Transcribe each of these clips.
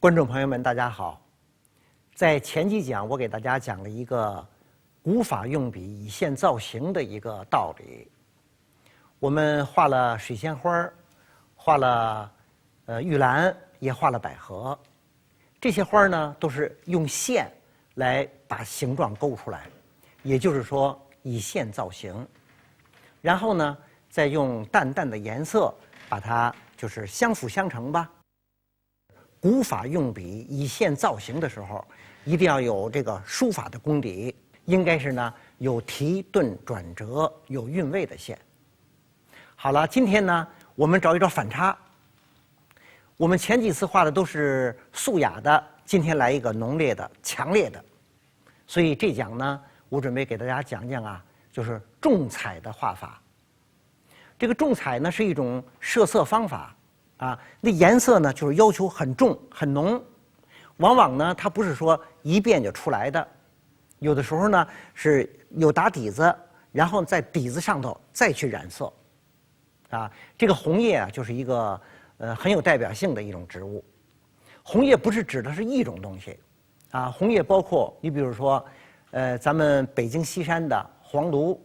观众朋友们，大家好。在前几讲，我给大家讲了一个古法用笔以线造型的一个道理。我们画了水仙花，画了玉兰，也画了百合。这些花呢，都是用线来把形状勾出来，也就是说以线造型。然后呢，再用淡淡的颜色把它就是相辅相成吧。古法用笔以线造型的时候，一定要有这个书法的功底，应该是呢有提顿转折、有韵味的线。好了，今天呢我们找一找反差。我们前几次画的都是素雅的，今天来一个浓烈的、强烈的。所以这讲呢，我准备给大家讲讲啊，就是重彩的画法。这个重彩呢是一种设色方法。那颜色呢，就是要求很重很浓，往往呢，它不是说一遍就出来的，有的时候呢是有打底子，然后在底子上头再去染色，这个红叶啊，就是一个很有代表性的一种植物。红叶不是指的是一种东西，红叶包括你比如说，咱们北京西山的黄芦，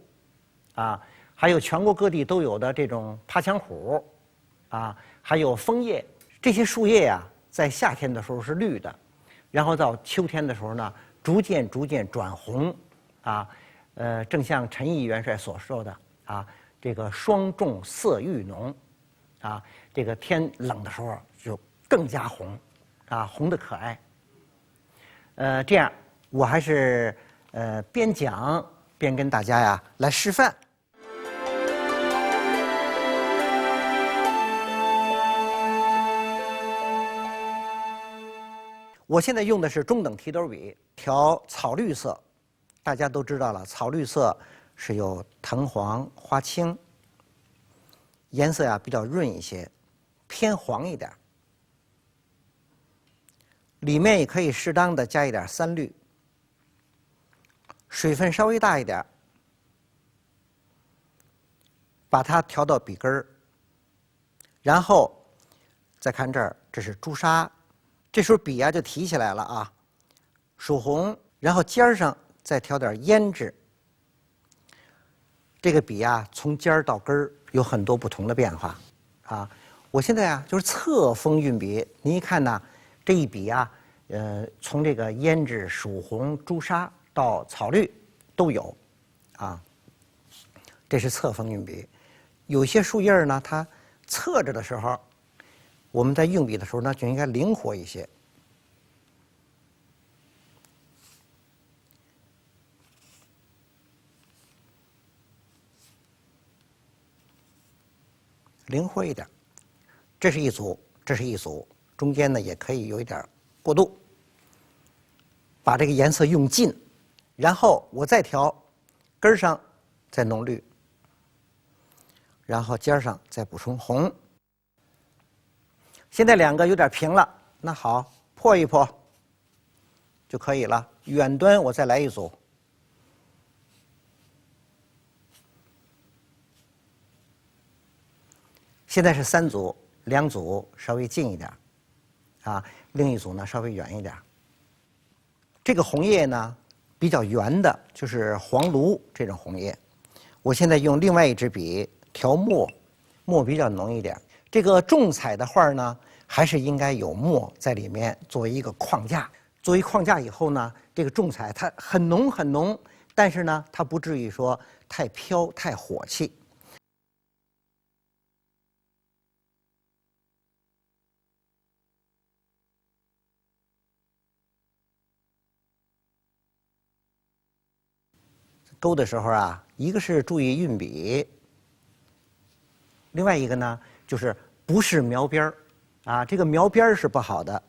还有全国各地都有的这种爬墙虎，还有枫叶，这些树叶呀，在夏天的时候是绿的，然后到秋天的时候呢，逐渐转红，正像陈毅元帅所说的这个霜重色愈浓，这个天冷的时候就更加红，红的可爱。这样我还是边讲边跟大家呀来示范。我现在用的是中等提斗笔，调草绿色。大家都知道了，草绿色是有藤黄、花青，颜色呀比较润一些，偏黄一点。里面也可以适当的加一点三绿，水分稍微大一点，把它调到笔根儿，然后再看这儿，这是朱砂。这时候笔就提起来了曙红，然后尖上再调点胭脂。这个笔从尖到根儿有很多不同的变化我现在就是侧锋运笔，您一看呢，这一笔从这个胭脂、曙红、朱砂到草绿都有这是侧锋运笔。有些树叶呢，它侧着的时候，我们在用笔的时候呢，就应该灵活一些。灵活一点，这是一组，这是一组，中间呢也可以有一点过渡，把这个颜色用尽，然后我再调根上再浓绿，然后尖上再补充红。现在两个有点平了，那好，破一破就可以了。远端我再来一组，现在是三组，两组稍微近一点另一组呢稍微远一点。这个红叶呢比较圆的，就是黄芦这种红叶。我现在用另外一支笔调墨，墨比较浓一点。这个重彩的画呢，还是应该有墨在里面作为一个框架。作为框架以后呢，这个重彩它很浓很浓，但是呢，它不至于说太飘太火气。勾的时候一个是注意运笔，另外一个呢就是不是描边儿这个描边儿是不好的，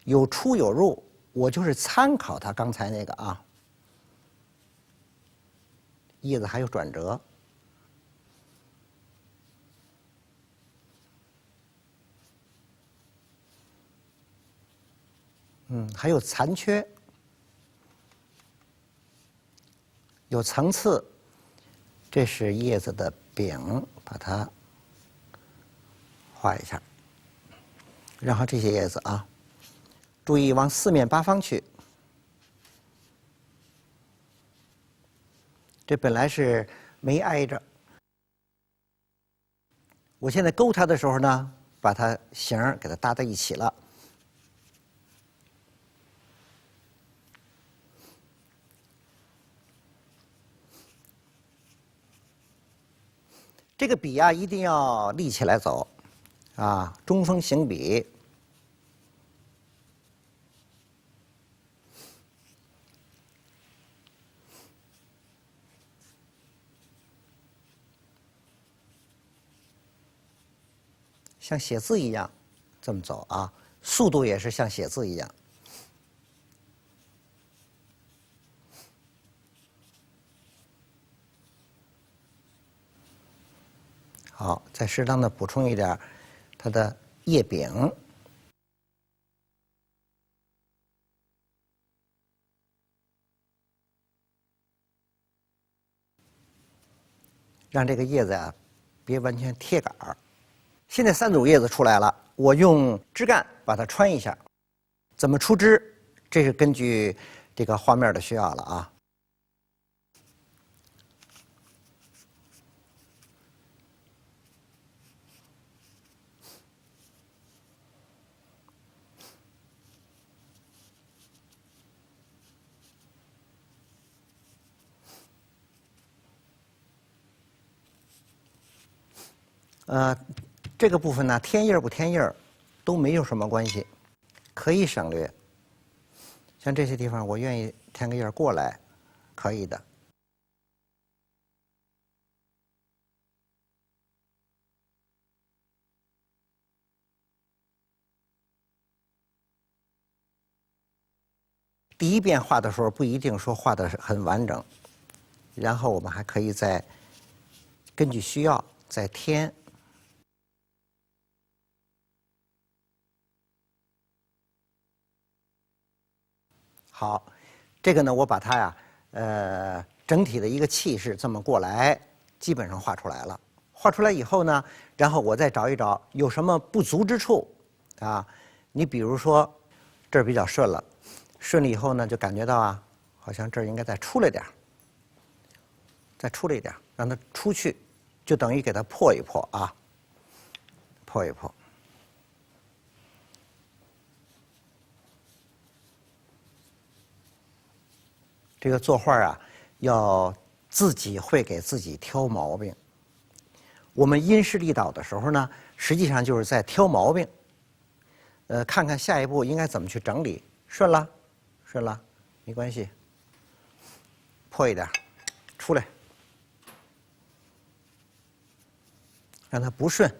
有出有入。我就是参考他刚才那个叶子还有转折，还有残缺，有层次。这是叶子的柄，把它画一下，然后这些叶子注意往四面八方去。这本来是没挨着，我现在勾它的时候呢，把它形儿给它搭在一起了。这个笔啊，一定要立起来走，啊，中锋行笔。像写字一样，这么走啊，速度也是像写字一样。好，再适当的补充一点它的叶柄，让这个叶子啊别完全贴杆儿。现在3组叶子出来了，我用枝干把它穿一下。怎么出枝？这是根据这个画面的需要了啊。这个部分呢，添叶不添叶都没有什么关系，可以省略。像这些地方，我愿意添个叶过来，可以的。第一遍画的时候不一定说画的很完整，然后我们还可以再根据需要再添。好，这个呢，我把它呀，整体的一个气势这么过来，基本上画出来了。画出来以后呢，然后我再找一找有什么不足之处，啊，你比如说这儿比较顺了，顺了以后呢，就感觉到啊，好像这儿应该再出来点儿，再出来一点儿，让它出去，就等于给它破一破啊，破一破。这个作画啊，要自己会给自己挑毛病。我们因势利导的时候呢，实际上就是在挑毛病。看看下一步应该怎么去整理，顺了，顺了，没关系，破一点，出来，让它不顺，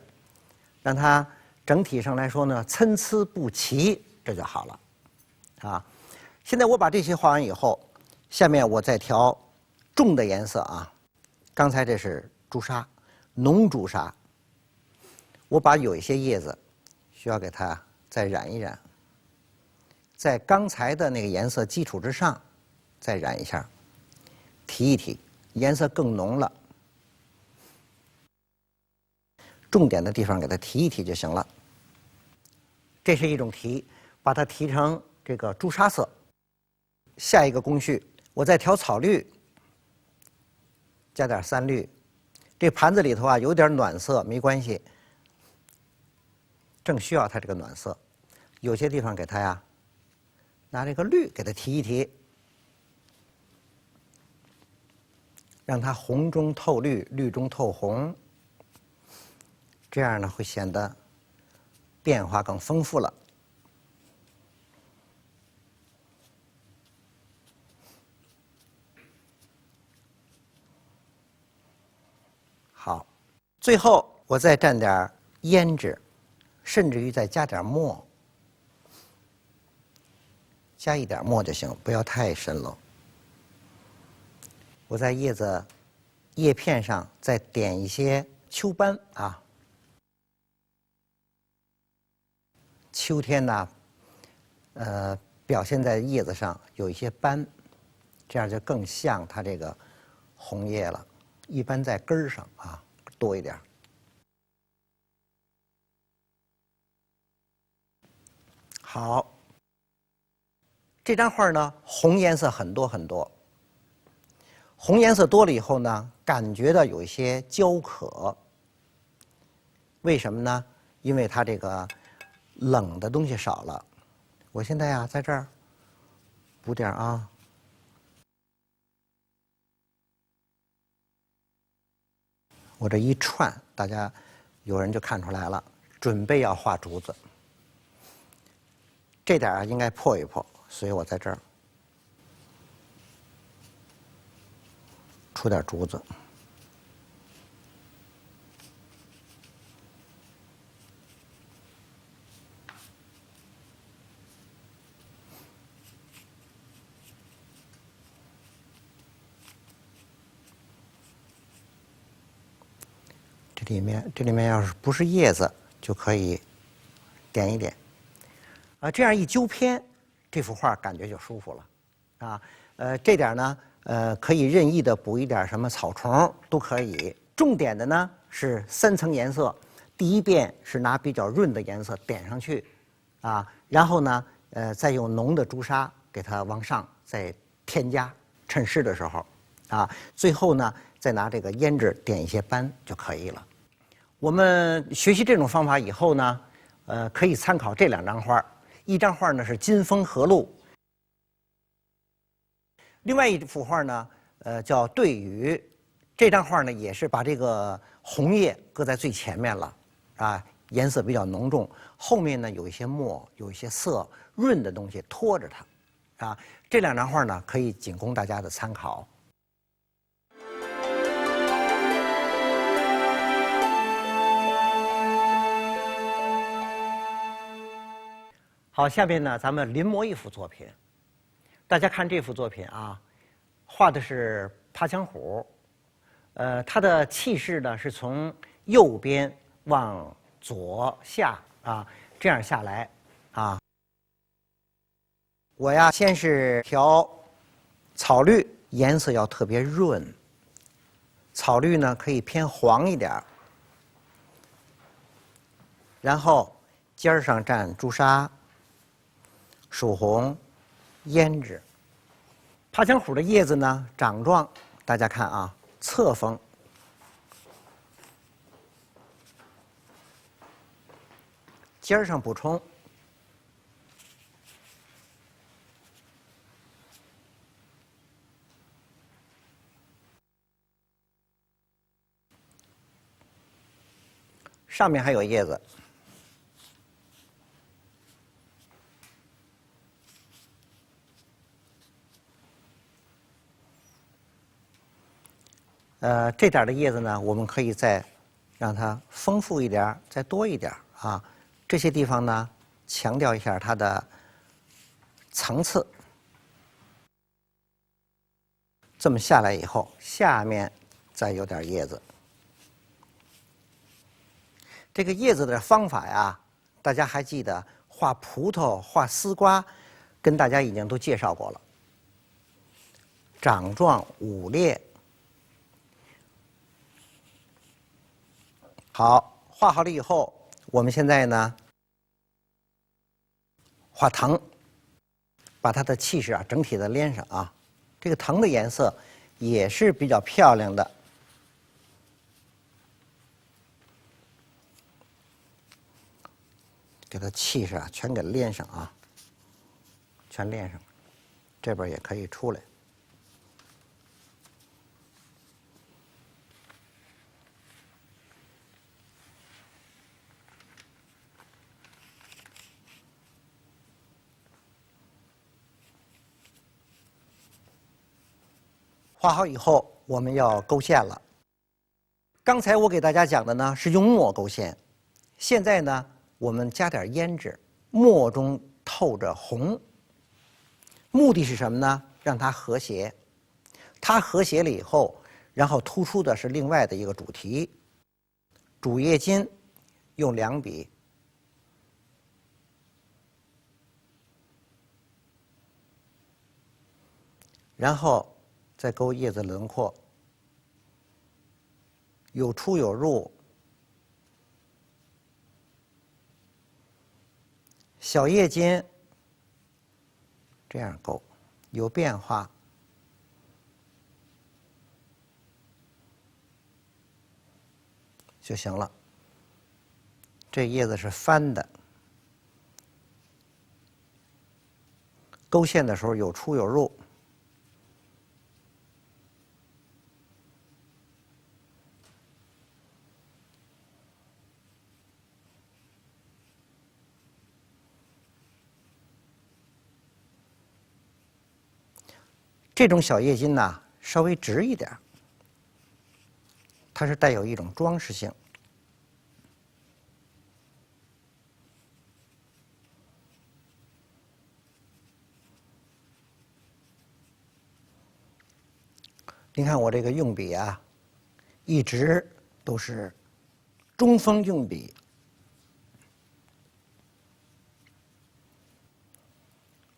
让它整体上来说呢参差不齐，这就好了，啊。现在我把这些画完以后，下面我再调重的颜色啊。刚才这是朱砂，浓朱砂。我把有一些叶子需要给它再染一染，在刚才的那个颜色基础之上再染一下，提一提，颜色更浓了。重点的地方给它提一提就行了。这是一种提，把它提成这个朱砂色。下一个工序，我再调草绿，加点3绿。这盘子里头啊有点暖色，没关系，正需要它这个暖色。有些地方给它呀，拿这个绿给它提一提，让它红中透绿，绿中透红，这样呢会显得变化更丰富了。好，最后我再蘸点胭脂，甚至于再加点墨，加一点墨就行，不要太深了。我在叶片上再点一些秋斑啊。秋天呢，表现在叶子上有一些斑，这样就更像它这个红叶了。一般在根儿上啊多一点。好，这张画呢，红颜色很多很多。红颜色多了以后呢，感觉到有一些焦渴。为什么呢？因为它这个冷的东西少了。我现在呀，在这儿补点啊。我这一串，大家有人就看出来了，准备要画竹子。这点啊，应该破一破，所以我在这儿出点竹子。这里面要是不是叶子，就可以点一点。这样一纠偏，这幅画感觉就舒服了。这点呢，可以任意的补一点什么草虫都可以。重点的呢是3层颜色，第一遍是拿比较润的颜色点上去，然后呢，再用浓的朱砂给它往上再添加，衬湿的时候，最后呢再拿这个胭脂点一些斑就可以了。我们学习这种方法以后呢，可以参考这2张画，一张画呢是金风和露，另外一幅画呢，叫对雨。这张画呢也是把这个红叶搁在最前面了，颜色比较浓重，后面呢有一些墨，有一些色润的东西托着它，这2张画呢可以仅供大家的参考。好，下面呢，咱们临摹一幅作品。大家看这幅作品啊，画的是爬墙虎，它的气势呢是从右边往左下这样下来我呀先是调草绿，颜色要特别润，草绿呢可以偏黄一点，然后尖上蘸朱砂。曙红、胭脂，爬墙虎的叶子呢掌状，大家看啊，侧锋，尖上补充，上面还有叶子。这点的叶子呢，我们可以再让它丰富一点，再多一点这些地方呢，强调一下它的层次。这么下来以后，下面再有点叶子。这个叶子的方法呀，大家还记得画葡萄、画丝瓜，跟大家已经都介绍过了。掌状5列。好，画好了以后，我们现在呢画藤，把它的气势整体的连上这个藤的颜色也是比较漂亮的，给它气势全给连上全连上，这边也可以出来。画好以后，我们要勾线了。刚才我给大家讲的呢是用墨勾线，现在呢我们加点胭脂，墨中透着红，目的是什么呢？让它和谐。它和谐了以后，然后突出的是另外的一个主题。主叶金用2笔，然后再勾叶子轮廓，有出有入。小叶金这样勾，有变化。就行了。这叶子是翻的，勾线的时候有出有入。这种小叶巾呢，稍微直一点，它是带有一种装饰性。您看我这个用笔啊，一直都是中锋用笔。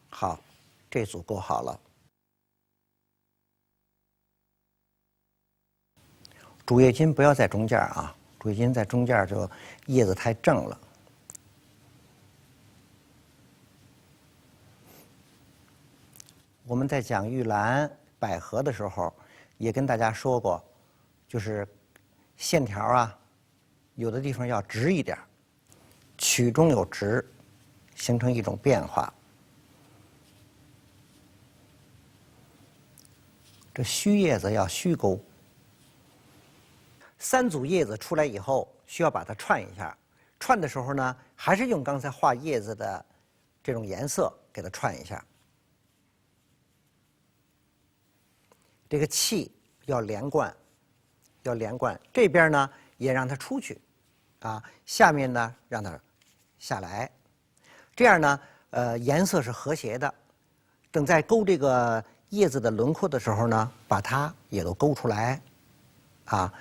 好，这组勾好了。主叶巾不要在中间啊，主叶巾在中间就叶子太正了。我们在讲玉兰、百合的时候，也跟大家说过，就是线条啊，有的地方要直一点，曲中有直，形成一种变化。这虚叶子要虚勾。3组叶子出来以后，需要把它串一下。串的时候呢，还是用刚才画叶子的这种颜色给它串一下。这个气要连贯，要连贯。这边呢也让它出去，啊，下面呢让它下来。这样呢，颜色是和谐的。等在勾这个叶子的轮廓的时候呢，把它也都勾出来，啊。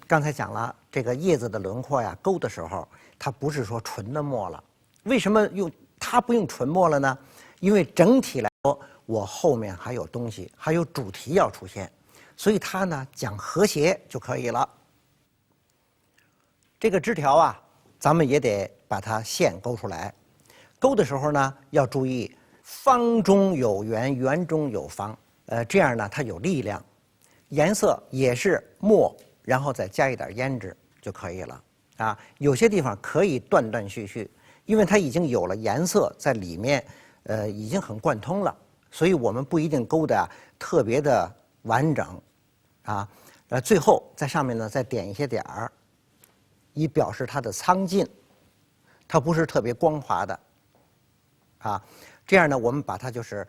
刚才讲了，这个叶子的轮廓呀，勾的时候，它不是说纯的墨了。为什么它不用纯墨了呢？因为整体来说，我后面还有东西，还有主题要出现，所以它呢讲和谐就可以了。这个枝条啊，咱们也得把它线勾出来。勾的时候呢，要注意方中有圆，圆中有方，这样呢它有力量。颜色也是墨，然后再加一点胭脂就可以了啊。有些地方可以断断续续，因为它已经有了颜色在里面，已经很贯通了，所以我们不一定勾的特别的完整啊。最后在上面呢再点一些点儿，以表示它的苍劲，它不是特别光滑的啊。这样呢，我们把它就是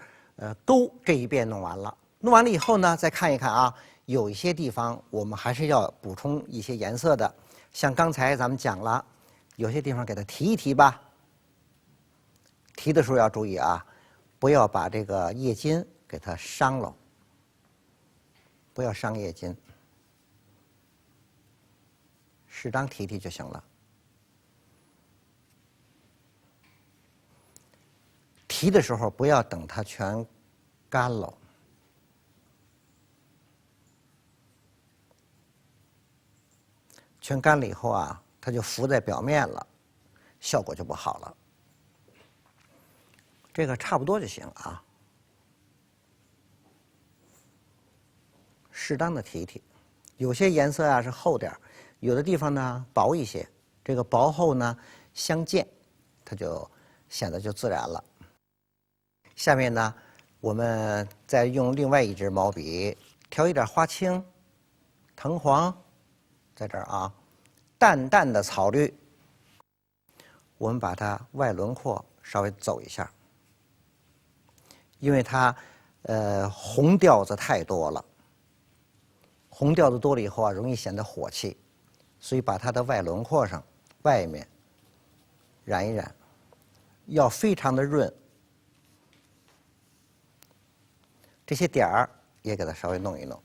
勾这一遍弄完了。弄完了以后呢，再看一看啊，有一些地方我们还是要补充一些颜色的，像刚才咱们讲了，有些地方给它提一提吧。提的时候要注意啊，不要把这个叶巾给它伤了，不要伤叶巾，适当提提就行了。提的时候不要等它全干了。全干了以后啊，它就浮在表面了，效果就不好了。这个差不多就行啊，适当的提一提。有些颜色啊是厚点儿，有的地方呢薄一些，这个薄厚呢相间，它就显得就自然了。下面呢，我们再用另外一支毛笔调一点花青、藤黄。在这儿啊，淡淡的草绿，我们把它外轮廓稍微走一下，因为它红调子太多了，红调子多了以后啊，容易显得火气，所以把它的外轮廓上外面染一染，要非常的润，这些点儿也给它稍微弄一弄。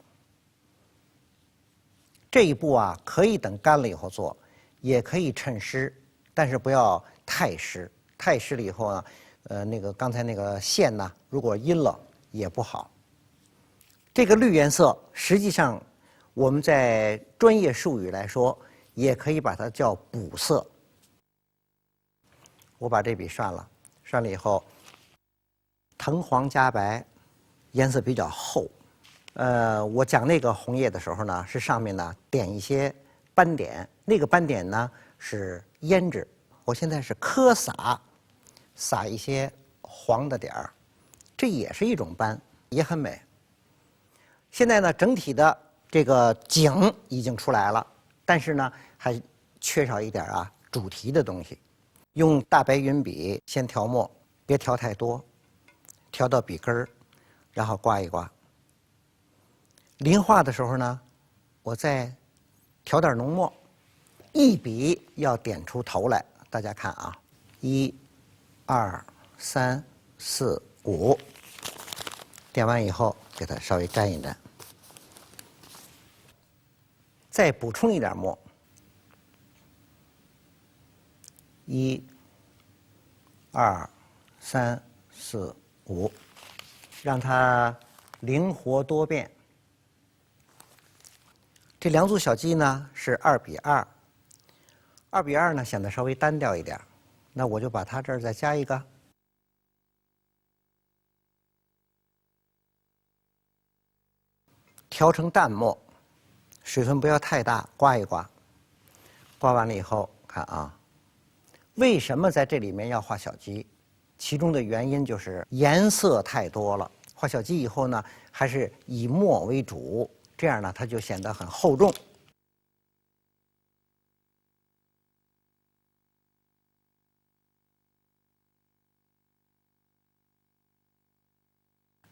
这一步啊，可以等干了以后做，也可以趁湿，但是不要太湿。太湿了以后呢，那个刚才那个线呢，如果阴了也不好。这个绿颜色，实际上我们在专业术语来说，也可以把它叫补色。我把这笔涮了，涮了以后，藤黄加白，颜色比较厚。我讲那个红叶的时候呢，是上面呢点一些斑点，那个斑点呢是胭脂。我现在是磕撒一些黄的点儿，这也是一种斑，也很美。现在呢，整体的这个景已经出来了，但是呢，还缺少一点主题的东西。用大白云笔先调墨，别调太多，调到笔根儿，然后刮一刮。临画的时候呢，我再调点浓墨，一笔要点出头来。大家看啊，1、2、3、4、5，点完以后给它稍微沾一沾，再补充一点墨，1、2、3、4、5，让它灵活多变。这两组小鸡呢是2比2，2比2呢显得稍微单调一点，那我就把它这儿再加一个，调成淡墨，水分不要太大，刮一刮。刮完了以后，看啊，为什么在这里面要画小鸡？其中的原因就是颜色太多了。画小鸡以后呢，还是以墨为主，这样呢它就显得很厚重。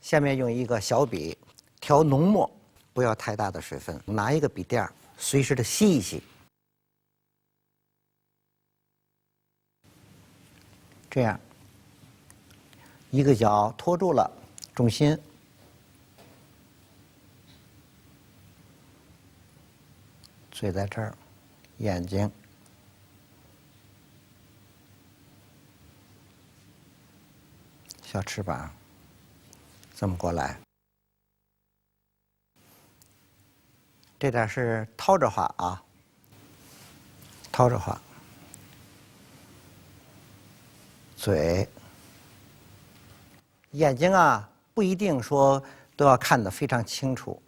下面用一个小笔调浓墨，不要太大的水分，拿一个笔垫儿，随时的吸一吸。这样，一个角托住了重心，嘴在这儿，眼睛，小翅膀，这么过来。这点是掏着画啊，掏着画。嘴、眼睛啊，不一定说都要看得非常清楚。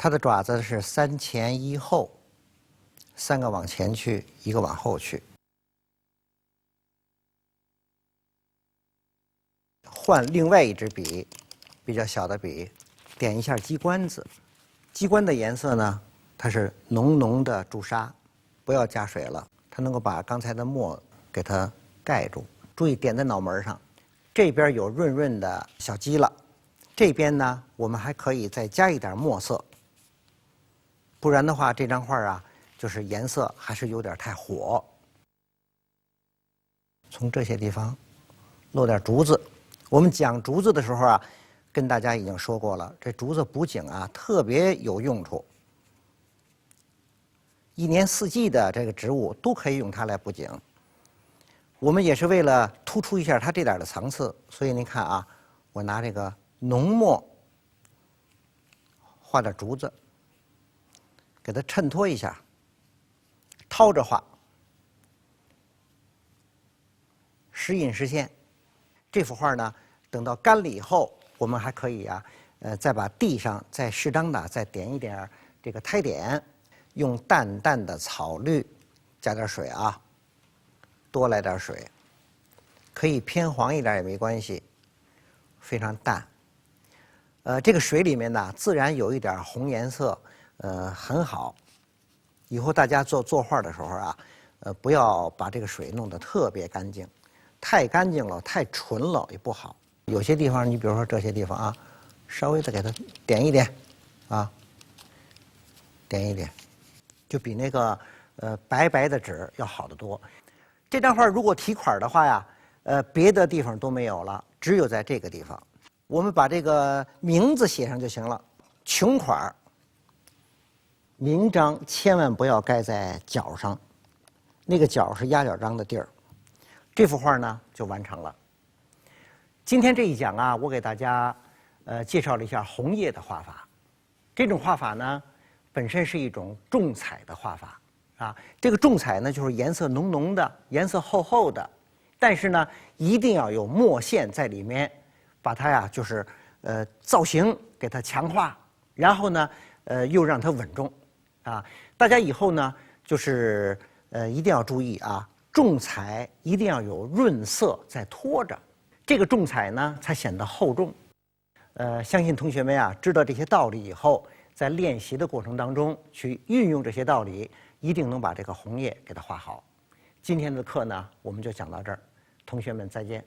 它的爪子是3前1后，3个往前去，1个往后去。换另外一支笔，比较小的笔，点一下鸡冠子。鸡冠的颜色呢，它是浓浓的朱砂，不要加水了，它能够把刚才的墨给它盖住。注意点在脑门上，这边有润润的小鸡了，这边呢，我们还可以再加一点墨色。不然的话，这张画啊，就是颜色还是有点太火。从这些地方露点竹子。我们讲竹子的时候啊，跟大家已经说过了，这竹子补景啊特别有用处。一年四季的这个植物都可以用它来补景。我们也是为了突出一下它这点的层次，所以您看啊，我拿这个浓墨画点竹子。给它衬托一下，掏着画，时隐时现。这幅画呢，等到干了以后，我们还可以再把地上再适当的再点一点这个苔点，用淡淡的草绿，加点水啊，多来点水，可以偏黄一点也没关系，非常淡。这个水里面呢，自然有一点红颜色。很好。以后大家作画的时候啊，不要把这个水弄得特别干净，太干净了、太纯了也不好。有些地方，你比如说这些地方啊，稍微的给它点一点，啊，点一点，就比那个白白的纸要好得多。这张画如果提款的话呀，别的地方都没有了，只有在这个地方。我们把这个名字写上就行了。穷款名章千万不要盖在角上，那个角是压脚章的地儿。这幅画呢就完成了。今天这一讲啊，我给大家介绍了一下红叶的画法。这种画法呢，本身是一种重彩的画法啊。这个重彩呢，就是颜色浓浓的，颜色厚厚的，但是呢，一定要有墨线在里面，把它呀，就是造型给它强化，然后呢，又让它稳重啊。大家以后呢，就是一定要注意啊，重彩一定要有润色在拖着，这个重彩呢才显得厚重。相信同学们啊，知道这些道理以后，在练习的过程当中去运用这些道理，一定能把这个红叶给它画好。今天的课呢，我们就讲到这儿，同学们再见。